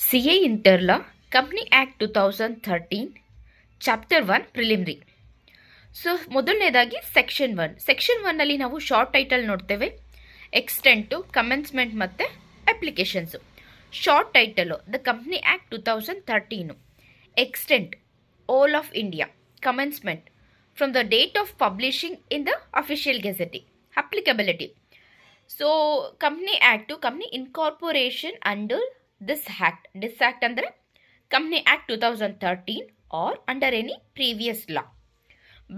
CA Interlaw, Company Act 2013, Chapter 1 Preliminary. So ಮೊದಲನೇದಾಗಿ section ಒನ್ನಲ್ಲಿ ನಾವು ಶಾರ್ಟ್ ಟೈಟಲ್ ನೋಡ್ತೇವೆ, ಎಕ್ಸ್ಟೆಂಟು, ಕಮೆನ್ಸ್ಮೆಂಟ್ ಮತ್ತು applications. Short title the company act 2013, extent all of India, commencement from the date of publishing in the official gazette, applicability. So company act company incorporation under this act ಅಂದರೆ company act 2013 or under any previous law.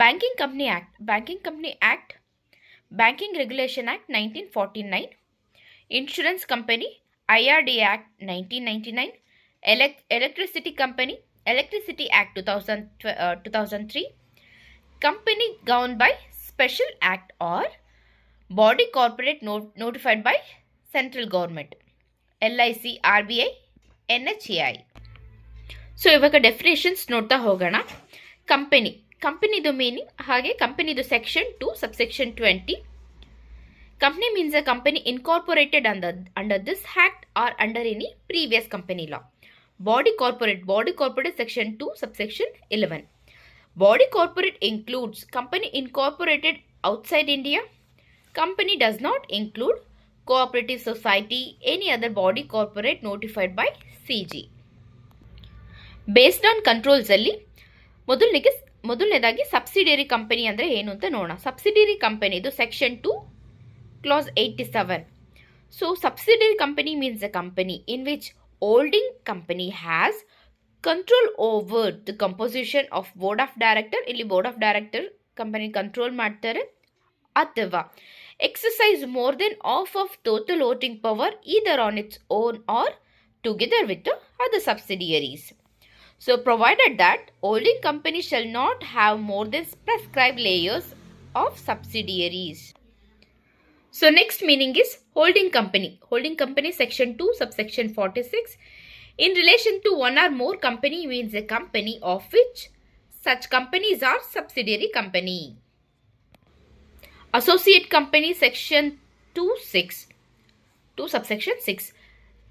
Banking Company Act, Banking Regulation Act 1949, Insurance Company, IRD Act 1999, Electricity Company, Electricity Act 2003, Company governed by Special Act or Body Corporate notified by Central Government, LIC, RBI, NHAI. So ಇವಾಗ definitions ನೋಡ್ತಾ ಹೋಗೋಣ. ಕಂಪನಿದು meaning, ಹಾಗೆ ಕಂಪನಿದು section 2 subsection 20. Company means a company incorporated under this act R under any previous company law. Body corporate section 2 subsection 11. Body corporate includes company incorporated outside India. Company does not include cooperative society, any other body corporate notified by CG. Based on controls ಅಲ್ಲಿ ಮೊದಲನೇದಾಗಿ subsidiary company ಅಂದರೆ ಏನು ಅಂತ ನೋಡೋಣ. Subsidiary ಕಂಪನಿದು section 2 clause 87. So subsidiary company means a company in which holding company has control over the composition of board of director. ಇಲ್ಲಿ board of director company control ಮಾಡ್ತಾರೆ, ಅಥವಾ exercise more than of total voting power either on its own or together with other subsidiaries. So provided that holding company shall not have more than prescribed layers of subsidiaries. So next meaning is holding company. Holding company section 2 subsection 46. In relation to one or more company means a company of which such companies are subsidiary company. Associate company section 2 subsection 6.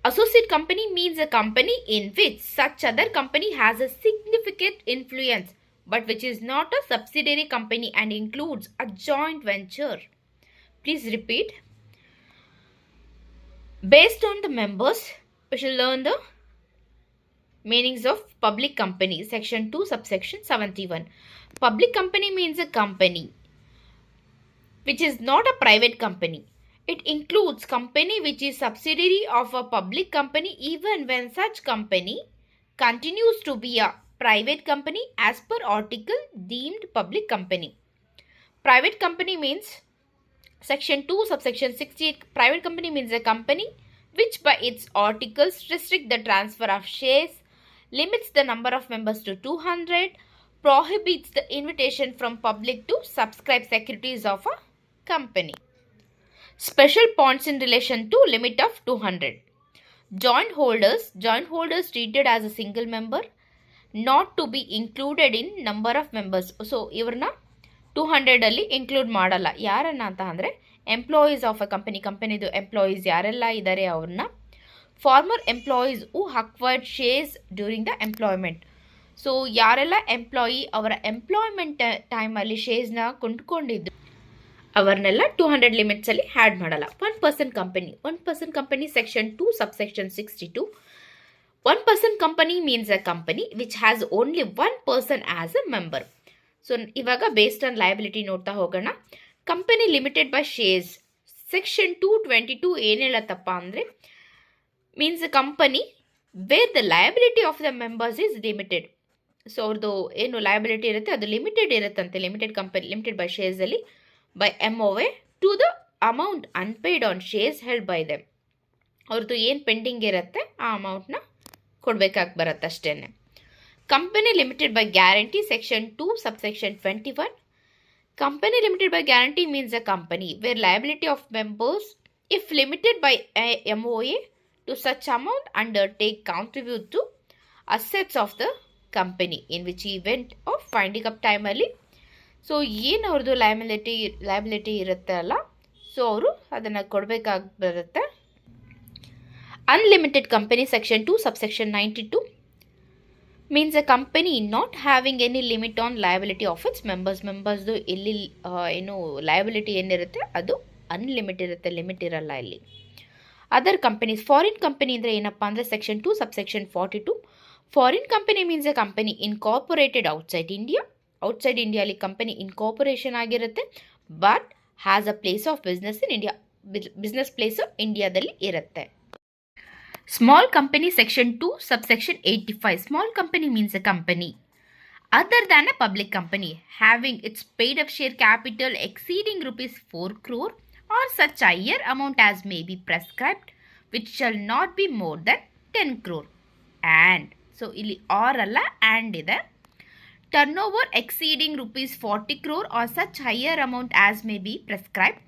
Associate company means a company in which such other company has a significant influence but which is not a subsidiary company and includes a joint venture. Please repeat. Based on the members, we shall learn the meanings of public company. Section 2 subsection 71. Public company means a company which is not a private company. It includes company which is subsidiary of a public company even when such company continues to be a private company as per article deemed public company. Private company means section 2 subsection 68. Private company means a company which by its articles restrict the transfer of shares, limits the number of members to 200, prohibits the invitation from public to subscribe securities of a company. Special points in relation to limit of 200. Joint holders treated as a single member, not to be included in number of members. So ಇವ್ರನ್ನ 200 ಅಲ್ಲಿ include ಮಾಡಲ್ಲ. ಯಾರನ್ನ ಅಂತ ಅಂದರೆ employees of a ಕಂಪನಿದು employees ಯಾರೆಲ್ಲ ಇದ್ದಾರೆ ಅವ್ರನ್ನ. Former employees who acquired shares during the employment. So ಯಾರೆಲ್ಲ ಎಂಪ್ಲಾಯಿ ಅವರ ಎಂಪ್ಲಾಯ್ಮೆಂಟ್ ಟೈಮಲ್ಲಿ ಶೇರ್ಸ್ನ ಕೊಂಡ್ಕೊಂಡಿದ್ದು ಅವರನ್ನೆಲ್ಲ 200 ಲಿಮಿಟ್ಸ್ ಅಲ್ಲಿ ಆ್ಯಡ್ ಮಾಡಲ್ಲ. One person company section 2 subsection 62. One person company means a company which has only one person as a member. So ಇವಾಗ based on liability ನೋಡ್ತಾ ಹೋಗೋಣ. Company limited by shares section 222 ಏನು ಹೇಳತ್ತಪ್ಪ ಅಂದರೆ means a company where the liability of the members is limited. So ಅವ್ರದ್ದು ಏನು liability ಇರುತ್ತೆ ಅದು ಲಿಮಿಟೆಡ್ ಇರುತ್ತಂತೆ. ಲಿಮಿಟೆಡ್ ಬೈ ಶೇರ್ಸಲ್ಲಿ by MOA to the amount unpaid on shares held by them. ಅವ್ರದ್ದು ಏನು ಪೆಂಡಿಂಗ್ ಇರುತ್ತೆ ಆ ಅಮೌಂಟ್ನ ಕೊಡಬೇಕಾಗಿ ಬರುತ್ತೆ ಅಷ್ಟೇ. Company limited by guarantee section 2 subsection 21. Company limited by guarantee means a company where liability of members if limited by MOA to such amount undertake contribute to assets of the company in which event of finding up time ಅಲ್ಲಿ. So ಏನು ಅವ್ರದ್ದು liability ಇರುತ್ತೆ ಅಲ್ಲ, so ಅವರು ಅದನ್ನು ಕೊಡಬೇಕಾಗಿ ಬರುತ್ತೆ. Unlimited company section 2 subsection 92 means a company not having any limit on liability of its ಮೆಂಬರ್ಸ್ದು ಇಲ್ಲಿ ಏನು ಲಯಬಿಲಿಟಿ ಏನಿರುತ್ತೆ ಅದು ಅನ್ಲಿಮಿಟ್ ಇರುತ್ತೆ, ಲಿಮಿಟ್ ಇರಲ್ಲ ಇಲ್ಲಿ. ಅದರ್ ಕಂಪನೀಸ್, ಫಾರಿನ್ ಕಂಪನಿ ಅಂದರೆ ಏನಪ್ಪ ಅಂದರೆ section 2 subsection 42. Foreign company means a company incorporated outside India. Outside ಇಂಡಿಯಾಲಿ ಕಂಪನಿ ಇನ್ಕಾರ್ಪೊರೇಷನ್ ಆಗಿರುತ್ತೆ, but has a place of business in India. Business place ಇಂಡಿಯಾದಲ್ಲಿ ಇರುತ್ತೆ. Small company section 2 subsection 85. Small company means a company other than a public company having its paid up share capital exceeding rupees 4 crore or such higher amount as may be prescribed, which shall not be more than 10 crore. And so ಇಲ್ಲಿ or ಅಲ್ಲ and ಇದೆ. Turnover exceeding rupees 40 crore or such higher amount as may be prescribed,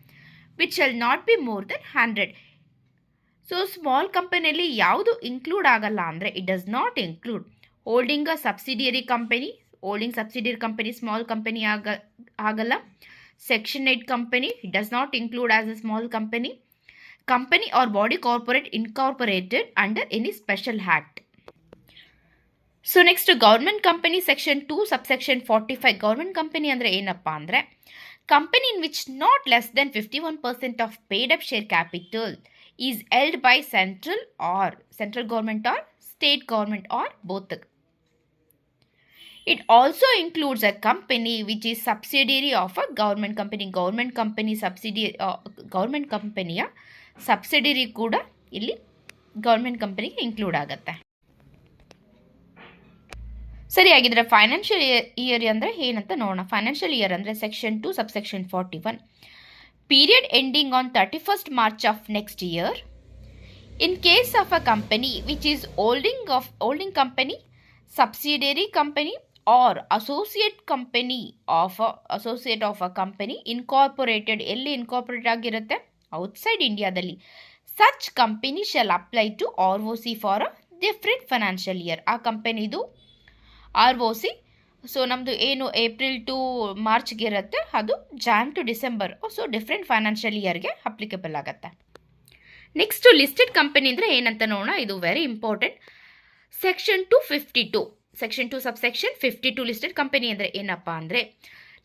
which shall not be more than 100. So small ಕಂಪನಿಯಲ್ಲಿ ಯಾವುದು include ಆಗಲ್ಲ ಅಂದರೆ it does not include holding a subsidiary company. Holding subsidiary company small company ಆಗಲ್ಲ. Section 8 company it does not include as a small company. Company or body corporate incorporated under any special act. So next government company section 2 subsection 45. Government company ಅಂದರೆ ಏನಪ್ಪ ಅಂದರೆ company in which not less than 51% of paid up share capital is held by central government or state government or both. It also includes a company which is subsidiary of a government company. Government company subsidiary government company subsidiary ಕೂಡ ಇಲ್ಲಿ government ಕಂಪನಿಗೆ include ಆಗುತ್ತೆ. ಸರಿ, ಆಗಿದ್ರೆ financial year ಅಂದರೆ ಏನಂತ ನೋಡೋಣ. Financial year ಅಂದರೆ section 2 subsection 41. Period ending on 31st March of next year. In case of a company which is holding company, subsidiary company or associate of a company incorporated, ಎಲ್ಲಿ incorporated ಆಗಿರುತ್ತೆ outside ಇಂಡಿಯಾದಲ್ಲಿ, such company shall apply to ROC for a different financial year. ಆ ಕಂಪನಿದು ROC so ನಮ್ಮದು ಏನು April to ಮಾರ್ಚ್ಗೆ ಇರುತ್ತೆ ಅದು Jan to December, so different financial ಇಯರ್ಗೆ ಅಪ್ಲಿಕೇಬಲ್ ಆಗುತ್ತೆ. ನೆಕ್ಸ್ಟು ಲಿಸ್ಟೆಡ್ ಕಂಪನಿ ಅಂದರೆ ಏನಂತ ನೋಡೋಣ. ಇದು very important. Section 252 section 2 subsection 52. Listed company ಅಂದರೆ ಏನಪ್ಪ ಅಂದರೆ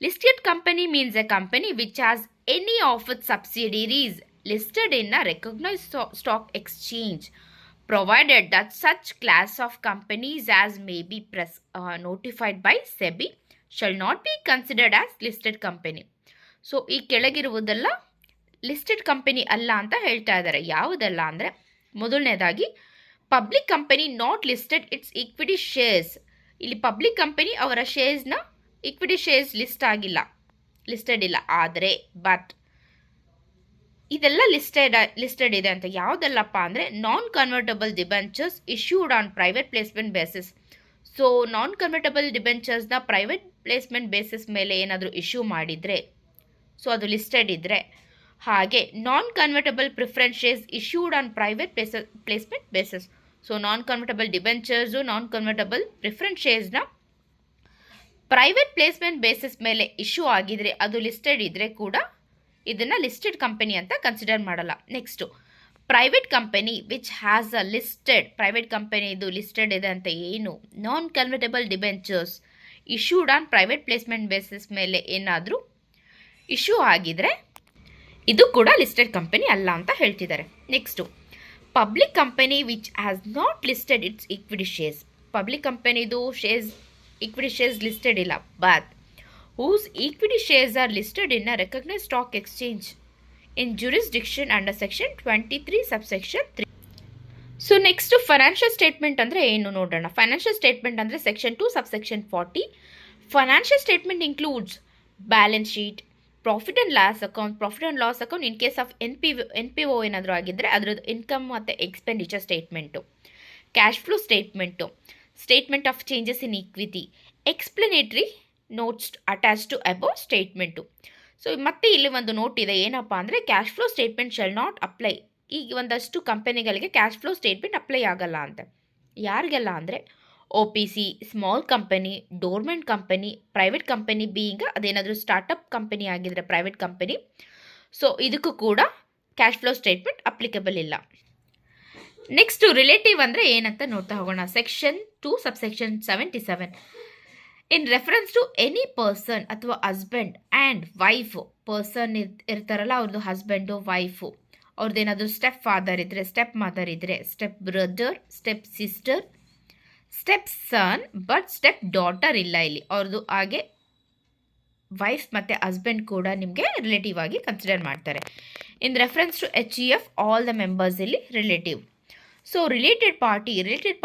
listed company means a company which has any of its subsidiaries listed in a recognised stock exchange provided that such class of companies as may be notified by SEBI shall not be considered as listed company. So ಈ ಕೆಳಗಿರುವುದೆಲ್ಲ listed company ಅಲ್ಲ ಅಂತ ಹೇಳ್ತಾ ಇದ್ದಾರೆ. ಯಾವುದಲ್ಲ ಅಂದರೆ ಮೊದಲನೇದಾಗಿ public company not listed it's equity shares. ಇಲ್ಲಿ public company ಅವರ ಶೇರ್ಸ್ನ equity shares listed ಇಲ್ಲ, ಆದರೆ ಬಟ್ ಇದೆಲ್ಲ ಲಿಸ್ಟೆಡ್ ಇದೆ ಅಂತ. ಯಾವುದೆಲ್ಲಪ್ಪ ಅಂದರೆ non convertible debentures issued on private placement basis. So non convertible ಡಿಬೆಂಚರ್ಸ್ನ ಪ್ರೈವೇಟ್ ಪ್ಲೇಸ್ಮೆಂಟ್ ಬೇಸಿಸ್ ಮೇಲೆ ಏನಾದರೂ ಇಶ್ಯೂ ಮಾಡಿದರೆ ಸೊ ಅದು ಲಿಸ್ಟೆಡ್ ಇದ್ದರೆ, ಹಾಗೆ non convertible preference shares issued on private placement basis. So non convertible debentures non convertible preference ಶೇರ್ಸ್ನ private placement basis ಮೇಲೆ issue ಆಗಿದರೆ ಅದು ಲಿಸ್ಟೆಡ್ ಇದ್ದರೆ ಕೂಡ ಇದನ್ನು ಲಿಸ್ಟೆಡ್ ಕಂಪನಿ ಅಂತ ಕನ್ಸಿಡರ್ ಮಾಡಲ್ಲ. Next private company which has a listed, private company ಇದು ಲಿಸ್ಟೆಡ್ ಇದೆ ಅಂತ ಏನು non convertible debentures issued on private placement basis ಮೇಲೆ ಏನಾದರೂ ಇಶ್ಯೂ ಆಗಿದರೆ ಇದು ಕೂಡ ಲಿಸ್ಟೆಡ್ ಕಂಪನಿ ಅಲ್ಲ ಅಂತ ಹೇಳ್ತಿದ್ದಾರೆ. Next public company which has not listed it's equity shares. Public ಕಂಪನಿದು ಈಕ್ವಿಟಿ ಶೇರ್ಸ್ ಲಿಸ್ಟೆಡ್ ಇಲ್ಲ, but whose equity shares are listed in a recognized stock exchange in jurisdiction under section 23 subsection 3. So next financial statement ಅಂದರೆ ಏನು ನೋಡೋಣ. Financial statement ಅಂದರೆ section 2 subsection 40. Financial statement includes balance sheet, profit and loss account in case of N P O ಏನಾದರೂ ಆಗಿದ್ದರೆ ಅದರದ್ದು income ಮತ್ತು expenditure statement, cash flow statement, statement of changes in equity, explanatory notes attach to above statement. So ಮತ್ತೆ ಇಲ್ಲಿ ಒಂದು note ಇದೆ, ಏನಪ್ಪ ಅಂದರೆ cash flow statement shall not apply. ಈಗ ಒಂದಷ್ಟು ಕಂಪನಿಗಳಿಗೆ ಕ್ಯಾಶ್ ಫ್ಲೋ ಸ್ಟೇಟ್ಮೆಂಟ್ ಅಪ್ಲೈ ಆಗಲ್ಲ ಅಂತ. ಯಾರಿಗೆಲ್ಲ ಅಂದರೆ OPC, small company, dormant company, private company being ಅದೇನಾದರೂ ಸ್ಟಾರ್ಟಪ್ ಕಂಪನಿ ಆಗಿದ್ರೆ ಪ್ರೈವೇಟ್ ಕಂಪನಿ, ಸೊ ಇದಕ್ಕೂ ಕೂಡ ಕ್ಯಾಶ್ ಫ್ಲೋ ಸ್ಟೇಟ್ಮೆಂಟ್ ಅಪ್ಲಿಕಬಲ್ ಇಲ್ಲ. ನೆಕ್ಸ್ಟ್ ರಿಲೇಟಿವ್ ಅಂದರೆ ಏನಂತ ನೋಡ್ತಾ ಹೋಗೋಣ. Section 2 subsection 77. In reference to any person ಅಥವಾ ಹಸ್ಬೆಂಡ್ ಆ್ಯಂಡ್ ವೈಫ್, ಪರ್ಸನ್ ಇರ್ತಾರಲ್ಲ ಅವ್ರದ್ದು ಹಸ್ಬೆಂಡು ವೈಫು, ಅವ್ರದ್ದೇನಾದರೂ ಸ್ಟೆಪ್ ಫಾದರ್ ಇದ್ದರೆ, ಸ್ಟೆಪ್ ಮದರ್ ಇದ್ದರೆ, step brother, step sister, step son, but step daughter ಇಲ್ಲ ಇಲ್ಲಿ ಅವ್ರದ್ದು. ಹಾಗೆ ವೈಫ್ ಮತ್ತು ಹಸ್ಬೆಂಡ್ ಕೂಡ ನಿಮಗೆ ರಿಲೇಟಿವ್ ಆಗಿ ಕನ್ಸಿಡರ್ ಮಾಡ್ತಾರೆ. In reference to HEF all the members ಇಲ್ಲಿ ರಿಲೇಟಿವ್. ಸೊ ರಿಲೇಟೆಡ್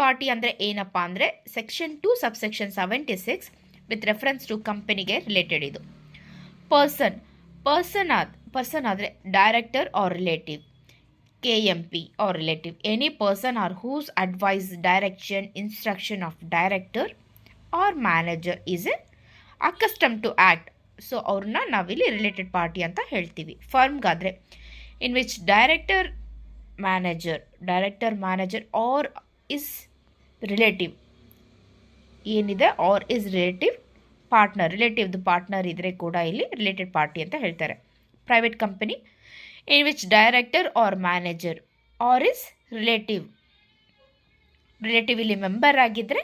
ಪಾರ್ಟಿ ಅಂದರೆ ಏನಪ್ಪ ಅಂದರೆ section 2 subsection 76 with reference to ಕಂಪನಿಗೆ ರಿಲೇಟೆಡ್ ಇದು. ಪರ್ಸನ್ ಆದರೆ director or relative, KMP or relative, any person or whose advice, direction, instruction of director or manager is a accustom to act. So ಅವ್ರನ್ನ ನಾವಿಲ್ಲಿ related party ಅಂತ ಹೇಳ್ತೀವಿ. ಫರ್ಮ್ಗಾದರೆ in which director manager or is relative ಏನಿದೆ, R is relative partner, ರಿಲೇಟಿವ್ದು partner ಇದ್ದರೆ ಕೂಡ ಇಲ್ಲಿ ರಿಲೇಟೆಡ್ ಪಾರ್ಟಿ ಅಂತ ಹೇಳ್ತಾರೆ. Private company in which director or manager or is relative ಇಲ್ಲಿ ಮೆಂಬರ್ ಆಗಿದ್ದರೆ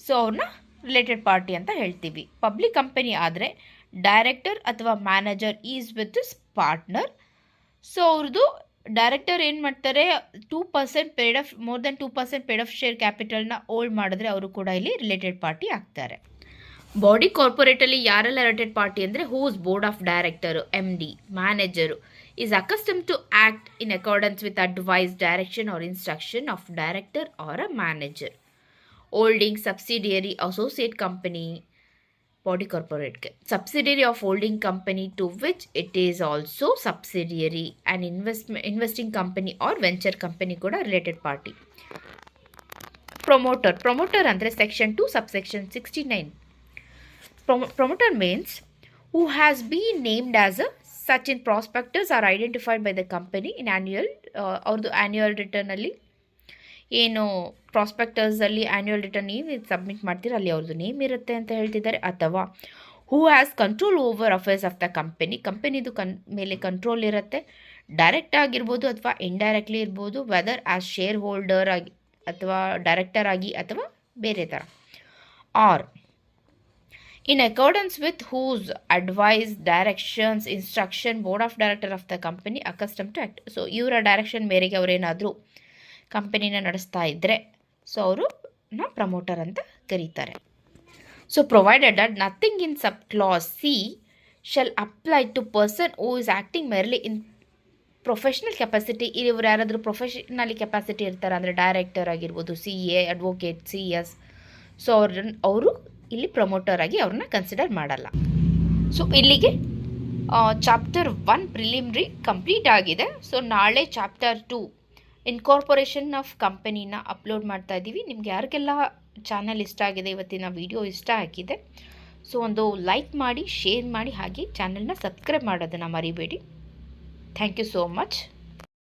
ಸೊ ಅವ್ರನ್ನ ರಿಲೇಟೆಡ್ ಪಾರ್ಟಿ ಅಂತ ಹೇಳ್ತೀವಿ. ಪಬ್ಲಿಕ್ ಕಂಪನಿ ಆದರೆ ಡೈರೆಕ್ಟರ್ ಅಥವಾ manager is with this partner. So ಅವ್ರದ್ದು ಡೈರೆಕ್ಟರ್ ಏನು ಮಾಡ್ತಾರೆ, 2% more than 2% paid of share ಕ್ಯಾಪಿಟಲ್ನ ಹೋಲ್ಡ್ ಮಾಡಿದ್ರೆ ಅವರು ಕೂಡ ಇಲ್ಲಿ ರಿಲೇಟೆಡ್ ಪಾರ್ಟಿ ಆಗ್ತಾರೆ. ಬಾಡಿ ಕಾರ್ಪೊರೇಟಲ್ಲಿ ಯಾರೆಲ್ಲ ರಿಲೇಟೆಡ್ ಪಾರ್ಟಿ ಅಂದರೆ whose board of director, MD, manager is accustom to act in accordance with advice, direction or instruction of director or a manager. Holding subsidiary associate company body ಕಾರ್ಪೊರೇಟ್ಗೆ, subsidiary of holding company to which it is also subsidiary, and investing company or venture company ಕೂಡ related party. Promoter ಅಂದರೆ section 2 subsection 69. Promoter means who has been named as a such in prospectus are identified by the company in ಅವ್ರದ್ದು annual ರಿಟರ್ನಲ್ಲಿ ಏನು ಪ್ರಾಸ್ಪೆಕ್ಟರ್ಸಲ್ಲಿ annual return ನೀವು submit ಮಾಡ್ತೀರ ಅಲ್ಲಿ ಅವ್ರದ್ದು name ಇರುತ್ತೆ ಅಂತ ಹೇಳ್ತಿದ್ದಾರೆ. ಅಥವಾ who has control over affairs of the ಕಂಪನಿದು ಮೇಲೆ ಕಂಟ್ರೋಲ್ ಇರುತ್ತೆ, ಡೈರೆಕ್ಟ್ ಆಗಿರ್ಬೋದು ಅಥವಾ ಇಂಡೈರೆಕ್ಟ್ಲಿ ಇರ್ಬೋದು, ವೆದರ್ ಆ್ಯಸ್ ಶೇರ್ ಹೋಲ್ಡರ್ ಆಗಿ ಅಥವಾ ಡೈರೆಕ್ಟರ್ ಆಗಿ ಅಥವಾ ಬೇರೆ ಥರ. Or in accordance with whose advice, directions, instruction, board of director of the company accustomed to act. So ಇವರ ಡೈರೆಕ್ಷನ್ ಮೇರೆಗೆ ಅವರೇನಾದರೂ ಕಂಪನಿನ ನಡೆಸ್ತಾ ಇದ್ದರೆ ಸೊ ಅವರನ್ನ ಪ್ರಮೋಟರ್ ಅಂತ ಕರೀತಾರೆ. So provided that nothing in sub clause C shall apply to person who is acting merely in professional capacity. ಇವರು ಯಾರಾದರೂ ಪ್ರೊಫೆಷನಲಿ ಕೆಪಾಸಿಟಿ ಇರ್ತಾರೆ ಅಂದರೆ ಡೈರೆಕ್ಟರ್ ಆಗಿರ್ಬೋದು, CA, ಅಡ್ವೊಕೇಟ್, CS. ಸೊ ಅವರು ಇಲ್ಲಿ ಪ್ರಮೋಟರ್ ಆಗಿ ಅವ್ರನ್ನ ಕನ್ಸಿಡರ್ ಮಾಡಲ್ಲ. ಸೊ ಇಲ್ಲಿಗೆ ಚಾಪ್ಟರ್ 1 ಪ್ರಿಲಿಮಿನರಿ ಕಂಪ್ಲೀಟ್ ಆಗಿದೆ. ಸೊ ನಾಳೆ ಚಾಪ್ಟರ್ 2 ಇನ್ಕಾರ್ಪೊರೇಷನ್ ಆಫ್ ಕಂಪನಿನ ಅಪ್ಲೋಡ್ ಮಾಡ್ತಾ ಇದ್ದೀವಿ. ನಿಮ್ಗೆ ಯಾರಿಗೆಲ್ಲ ಚಾನಲ್ ಇಷ್ಟ ಆಗಿದೆ, ಇವತ್ತಿನ ವಿಡಿಯೋ ಇಷ್ಟ ಆಗಿದೆ, ಸೊ ಒಂದು ಲೈಕ್ ಮಾಡಿ, ಶೇರ್ ಮಾಡಿ, ಹಾಗೆ ಚಾನಲ್ನ ಸಬ್ಸ್ಕ್ರೈಬ್ ಮಾಡೋದನ್ನು ಮರಿಬೇಡಿ. Thank you so much.